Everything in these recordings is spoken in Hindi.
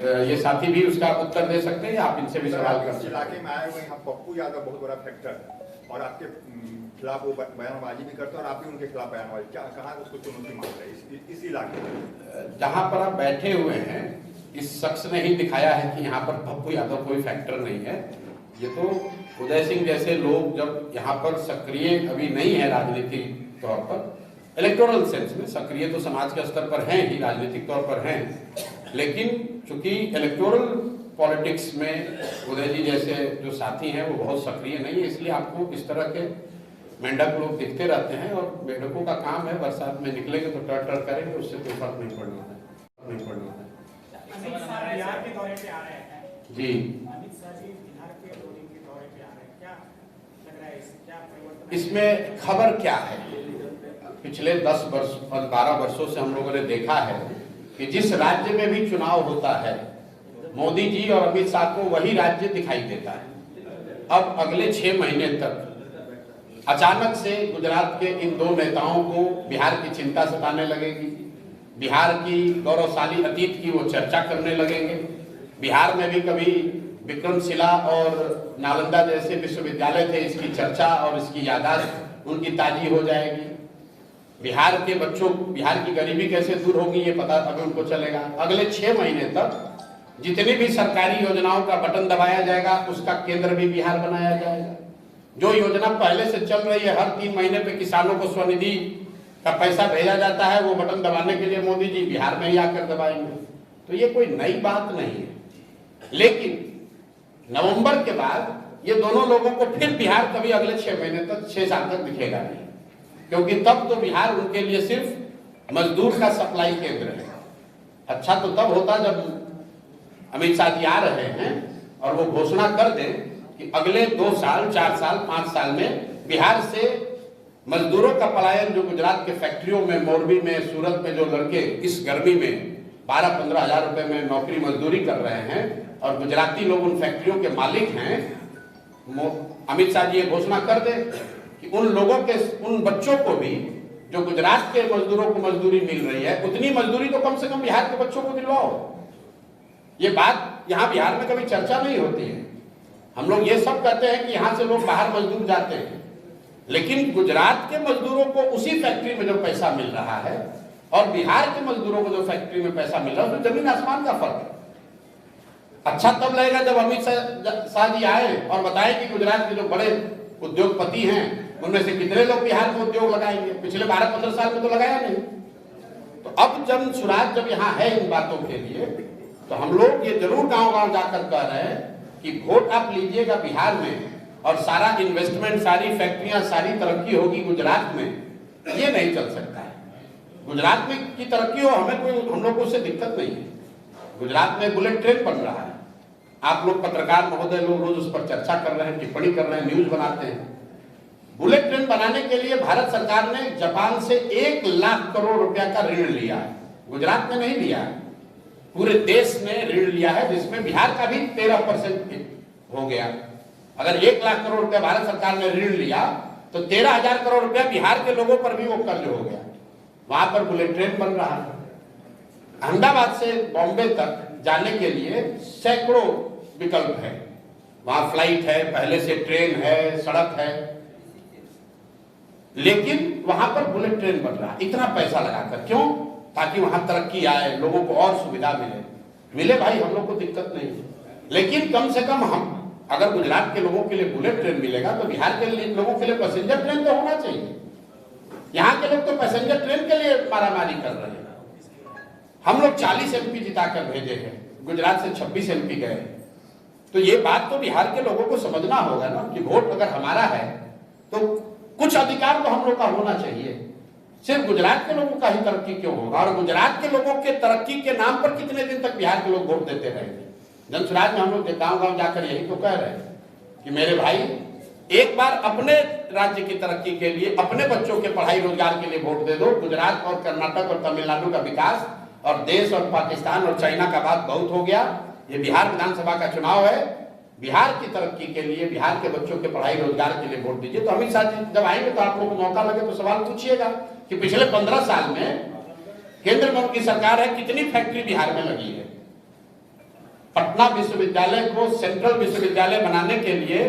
ये साथी भी उसका उत्तर दे सकते हैं या आप इनसे भी सवाल कर सकते हैं। इलाके में आए हुए यहाँ पप्पू यादव बहुत बड़ा फैक्टर और आपके खिलाफ वो बयानबाजी भी करते हैं और आप भी उनके खिलाफ बयानबाजी, क्या कहाँ उसको चुनौती मांग रहे हैं इस इलाके में? जहाँ पर आप बैठे हुए हैं, इस शख्स ने ही दिखाया है कि यहाँ पर पप्पू यादव कोई फैक्टर नहीं है। ये तो उदय सिंह जैसे लोग जब यहाँ पर सक्रिय अभी नहीं है राजनीतिक तौर पर, इलेक्टोरल सेंस में सक्रिय तो समाज के स्तर पर हैं ही, राजनीतिक तौर पर हैं, लेकिन चूंकि इलेक्टोरल पॉलिटिक्स में उदय जी जैसे जो साथी हैं वो बहुत सक्रिय नहीं है, इसलिए आपको इस तरह के मेंढक लोग दिखते रहते हैं। और मेंढकों का काम है बरसात में निकलेंगे तो टर टर करेंगे, उससे कोई फर्क नहीं पड़ना है, नहीं पड़ना है। बिहार के दौरे पे आ रहे हैं जी, अमित शाह जी बिहार के दौरे पे आ रहे हैं, क्या लग रहा है क्या परिवर्तन? इसमें खबर क्या है? पिछले 12 वर्षों से हम लोगों ने देखा है कि जिस राज्य में भी चुनाव होता है मोदी जी और अमित शाह को वही राज्य दिखाई देता है। अब अगले 6 महीने तक अचानक से गुजरात के इन 2 नेताओं को बिहार की चिंता सताने लगेगी, बिहार की गौरवशाली अतीत की वो चर्चा करने लगेंगे। बिहार में भी कभी विक्रमशिला और नालंदा जैसे विश्वविद्यालय थे, इसकी चर्चा और इसकी यादाश्त उनकी ताजी हो जाएगी। बिहार के बच्चों, बिहार की गरीबी कैसे दूर होगी ये पता अभी उनको चलेगा। अगले 6 महीने तक जितनी भी सरकारी योजनाओं का बटन दबाया जाएगा उसका केंद्र भी बिहार बनाया जाएगा। जो योजना पहले से चल रही है, हर 3 महीने पे किसानों को स्वनिधि का पैसा भेजा जाता है, वो बटन दबाने के लिए मोदी जी बिहार में ही आकर दबाएंगे। तो ये कोई नई बात नहीं है, लेकिन नवंबर के बाद ये दोनों लोगों को फिर बिहार कभी अगले 6 महीने तक 6 साल तक दिखेगा नहीं, क्योंकि तब तो बिहार उनके लिए सिर्फ मजदूर का सप्लाई केंद्र है। अच्छा तो तब होता जब अमित शाह जी आ रहे हैं और वो घोषणा कर दें कि अगले 2 साल, 4 साल, 5 साल में बिहार से मजदूरों का पलायन, जो गुजरात के फैक्ट्रियों में, मोरबी में, सूरत में जो लड़के इस गर्मी में 12-15 हजार रुपए में नौकरी मजदूरी कर रहे हैं और गुजराती लोग उन फैक्ट्रियों के मालिक हैं, अमित शाह जी ये घोषणा कर दे कि उन लोगों के, उन बच्चों को भी जो गुजरात के मजदूरों को मजदूरी मिल रही है, उतनी मजदूरी तो कम से कम बिहार के बच्चों को दिलवाओ। ये बात यहाँ बिहार में कभी चर्चा नहीं होती है। हम लोग ये सब कहते हैं कि यहाँ से लोग बाहर मजदूर जाते हैं, लेकिन गुजरात के मजदूरों को उसी फैक्ट्री में जो पैसा मिल रहा है और बिहार के मजदूरों को जो फैक्ट्री में पैसा मिल रहा है, उसमें जमीन आसमान का फर्क है। अच्छा तब लगेगा जब अमित शाह जी आए और बताए कि गुजरात के जो बड़े उद्योगपति हैं उनमें से कितने लोग बिहार में उद्योग लगाएंगे। पिछले 12-15 साल में तो लगाया नहीं। तो अब जब सुराज जब यहाँ है इन बातों के लिए, तो हम लोग ये जरूर गांव-गांव जाकर कह रहे हैं कि वोट आप लीजिएगा बिहार में और सारा इन्वेस्टमेंट, सारी फैक्ट्रियां, सारी तरक्की होगी गुजरात में। ये नहीं चल सकता है। गुजरात में की तरक्की हो, हमें कोई, हम लोग को उससे दिक्कत नहीं है। गुजरात में बुलेट ट्रेन बन रहा है, आप लोग पत्रकार महोदय लोग रोज उस पर चर्चा कर रहे हैं, टिप्पणी कर रहे हैं, न्यूज बनाते हैं। बुलेट ट्रेन बनाने के लिए भारत सरकार ने जापान से 1 लाख करोड़ रुपया का ऋण लिया है। गुजरात में नहीं लिया है, पूरे देश ने ऋण लिया है, जिसमें बिहार का भी 13% हो गया। अगर 1 लाख करोड़ रुपया भारत सरकार ने ऋण लिया तो 13,000 करोड़ रुपया बिहार के लोगों पर भी वो कर्ज हो गया। वहां पर बुलेट ट्रेन बन रहा है। अहमदाबाद से बॉम्बे तक जाने के लिए सैकड़ों विकल्प है, वहां फ्लाइट है, पहले से ट्रेन है, सड़क है, लेकिन वहां पर बुलेट ट्रेन बन रहा है। इतना पैसा लगाकर क्यों? ताकि वहां तरक्की आए, लोगों को और सुविधा मिले भाई, हम लोग को दिक्कत नहीं है। लेकिन कम से कम हम, अगर गुजरात के लोगों के लिए बुलेट ट्रेन मिलेगा तो बिहार के लोगों के लिए पैसेंजर ट्रेन तो होना चाहिए। यहाँ के लोग तो पैसेंजर ट्रेन के लिए मारामारी कर रहे हैं। हम लोग 40 MP जिताकर भेजे हैं, गुजरात से 26 MP गए। तो ये बात तो बिहार के लोगों को समझना होगा ना कि वोट अगर हमारा है तो कुछ अधिकार तो हम लोग का होना चाहिए। सिर्फ गुजरात के लोगों का ही तरक्की क्यों होगा? और गुजरात के लोगों के तरक्की के नाम पर कितने दिन तक बिहार के लोग वोट देते रहेंगे? जनसुराज में हम लोग गांव-गांव जाकर यही तो कह रहे हैं कि मेरे भाई, एक बार अपने राज्य की तरक्की के लिए, अपने बच्चों के पढ़ाई रोजगार के लिए वोट दे दो। गुजरात और कर्नाटक और तमिलनाडु का विकास और देश और पाकिस्तान और चाइना का बात बहुत हो गया। ये बिहार विधानसभा का चुनाव है, बिहार की तरक्की के लिए, बिहार के बच्चों के पढ़ाई रोजगार के लिए वोट दीजिए। तो अमित शाह जी जब आएंगे तो आप लोगों को मौका लगे तो सवाल पूछिएगा कि पिछले 15 साल में केंद्र में उनकी सरकार है, कितनी फैक्ट्री बिहार में लगी है। पटना विश्वविद्यालय को सेंट्रल विश्वविद्यालय बनाने के लिए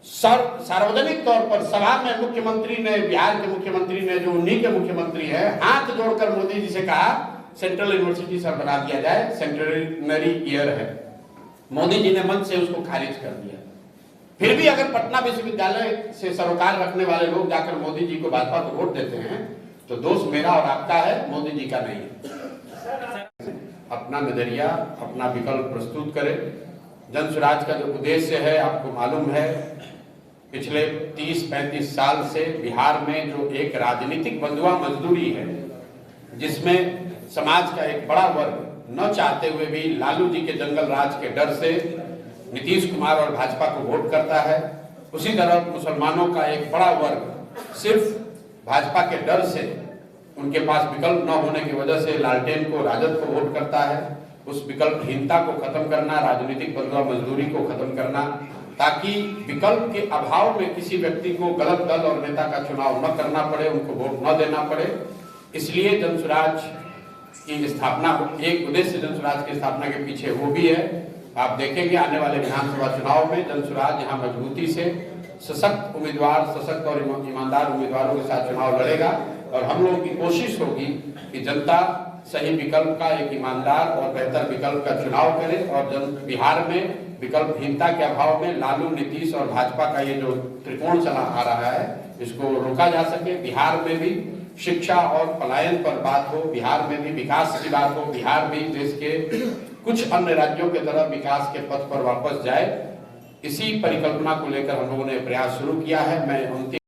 सार्वजनिक तौर पर सभा में मुख्यमंत्री ने, बिहार के मुख्यमंत्री ने, जो उन्हीं के मुख्यमंत्री है, हाथ जोड़कर मोदी जी से कहा सेंट्रल यूनिवर्सिटी सर बना दिया जाए, सेंटेनरी ईयर है। मोदी जी ने मन से उसको खारिज कर दिया। फिर भी अगर पटना विश्वविद्यालय से सरोकार रखने वाले लोग जाकर मोदी जी को, भाजपा को वोट देते हैं तो दोष मेरा और आपका है, मोदी जी का नहीं है। अपना नजरिया, अपना विकल्प प्रस्तुत करें। जन स्वराज का जो उद्देश्य है आपको मालूम है, पिछले 30-35 साल से बिहार में जो एक राजनीतिक बंधुआ मजदूरी है, जिसमें समाज का एक बड़ा वर्ग न चाहते हुए भी लालू जी के जंगल राज के डर से नीतीश कुमार और भाजपा को वोट करता है, उसी तरह मुसलमानों का एक बड़ा वर्ग सिर्फ भाजपा के डर से, उनके पास विकल्प न होने की वजह से लालटेन को, राजद को वोट करता है। उस विकल्पहीनता को खत्म करना, राजनीतिक बंधुआ मजदूरी को खत्म करना, ताकि विकल्प के अभाव में किसी व्यक्ति को गलत दल और नेता का चुनाव न करना पड़े, उनको वोट न देना पड़े। इसलिए जन स्वराज की स्थापना, एक उद्देश्य जन स्वराज की स्थापना के पीछे वो भी है। आप देखेंगे आने वाले विधानसभा चुनाव में जन स्वराज यहाँ मजबूती से सशक्त उम्मीदवार, सशक्त और ईमानदार उम्मीदवारों के साथ चुनाव लड़ेगा और हम लोगों की कोशिश होगी कि जनता सही विकल्प का, एक ईमानदार और बेहतर विकल्प का चुनाव करे और बिहार में विकल्पहीनता के अभाव में लालू, नीतीश और भाजपा का ये जो त्रिकोण चला आ रहा है, इसको रोका जा सके। बिहार में भी शिक्षा और पलायन पर बात हो, बिहार में भी विकास की बात हो, बिहार भी देश के कुछ अन्य राज्यों के तरह विकास के पथ पर वापस जाए। इसी परिकल्पना को लेकर हम लोगों ने प्रयास शुरू किया है। मैं